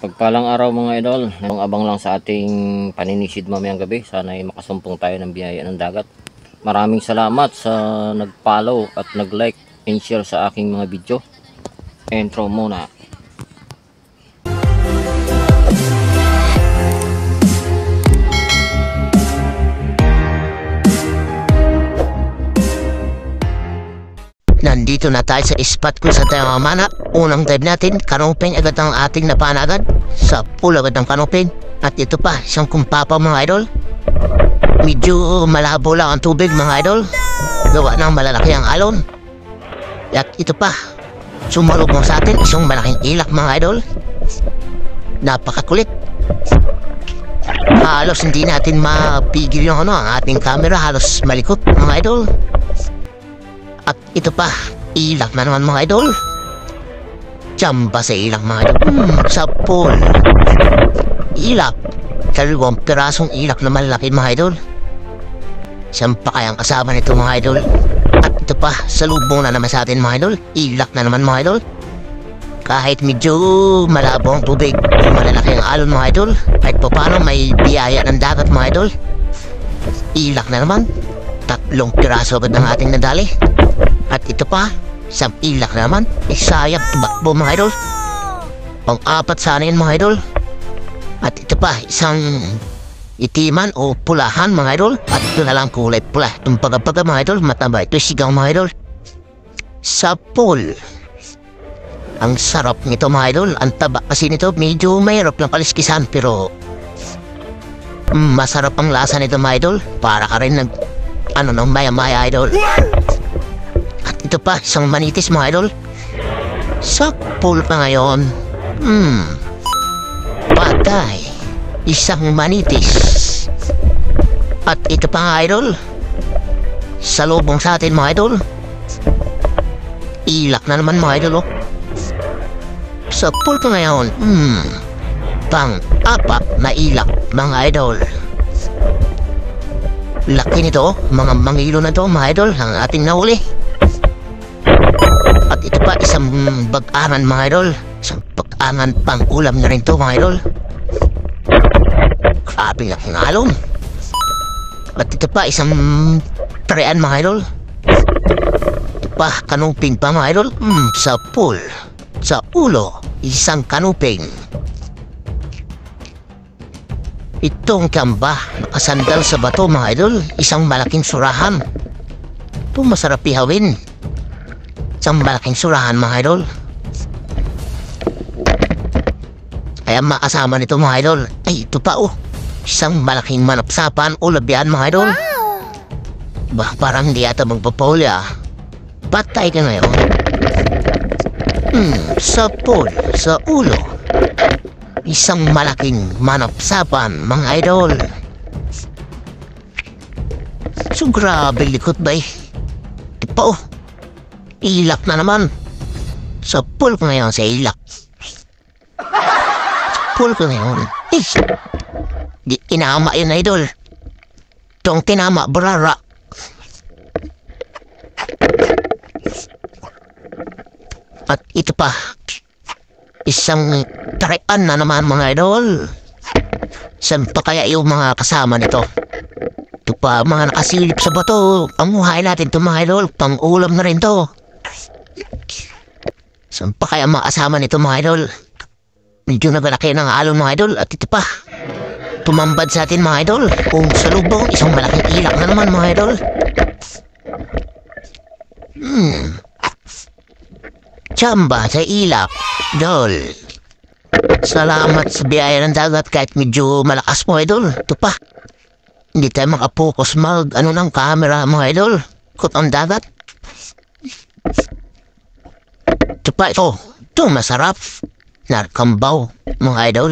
Pagpalang araw mga idol, abang lang sa ating paninisid mamayang gabi. Sana ay makasumpong tayo ng biyaya ng dagat. Maraming salamat sa nag-follow at nag-like and share sa aking mga video. Intro muna. Nandito na tayo sa spot kung sa tayo mamana. Unang dive natin, kanuping agad ang ating napanagad sa pool agad ng kanuping. At ito pa, isang kumpapa mga idol. Medyo malabo lang ang tubig mga idol. Gawa ng malalaki ang alon. At ito pa, sumalubong sa atin isang malaking ilak mga idol. Napakakulit. Halos hindi natin mapigil yung ang ating camera, halos malikot mga idol. At ito pa, ilak na naman mga idol. Tsamba sa ilak mga idol. Sa pool. Ilak. 2 pirasong ilak na malaki mga idol. Saan pa kayang kasama nito mga idol? At ito pa, salubong na naman sa atin mga idol. Ilak na naman mga idol. Kahit medyo malabo ang tubig, malalaki ang alon mga idol. Kahit pa paano may biyaya ng dagat mga idol. Ilak na naman. 3 piraso agad ng ating nadali. At ito pa, isang ilak naman. Isayap tumakbo mga idol. Pang-4 sana yun mga idol. At ito pa, isang itiman o pulahan mga idol. At ito na lang kulay pula. Itong pagapaga mga idol, mataba. Ito sigaw mga idol. Sa pool. Ang sarap nito mga idol. Ang taba kasi nito, medyo mahirap lang paliskisan. Pero masarap ang lasa nito mga idol. Para ka rin maya-maya idol. At ito pa, isang manitis mga idol. Sa pool pa ngayon. Patay. Isang manitis. At ito pa nga idol. Salubong sa atin mga idol. Ilak na naman mga idol oh. Sa pool pa ngayon. Pang-4 na ilak mga idol. Laki nito, mga mangilo na to mga idol, ang ating nahuli. At ito pa, isang bag-angan mga idol. Isang bag-angan pang ulam na rin to mga idol. Grabe lang ang alon. At ito pa, isang trean mga idol. Ito pa, kanuping pa mga idol. Sa pool, sa ulo, isang kanuping. Itong kamba, nakasandal sa bato mga idol, isang malaking surahan. Ito masarap ihawin. Isang malaking surahan mga idol. Kaya makasama nito mga idol. Ay ito pa oh, isang malaking manapsapan o labian mga idol. Bah, parang hindi yata magpapahuli Patay ka ngayon. Sa pool, sa ulo, isang malaking manapsapan mga idol. So grabe likot ba Ito oh, ilak na naman. Sa pool ko ngayon sa ilak. Sa pool ko ngayon. Di tinama yun idol. Itong tinama brara. At ito pa, isang tarean na naman mga idol. Saan pa kaya yung mga kasama nito? Ito pa, mga nakasilip sa bato. Pamuhay natin ito mga idol. Pang-ulam na rin to. Saan pa kaya mga kasama nito mga idol? Medyo nagalaki ng alon mga idol. At ito pa, tumambad sa atin mga idol. Kung salubong, isang malaking ilak na naman mga idol. Tsamba sa ilak, idol. Salamat sa biyaya ng dagat kahit medyo malakas mo, idol. Ito pa. Hindi tayo makapokus ng camera, mga idol. Kot ang dagat. Ito pa, ito. Ito masarap. Narkambaw, mga idol.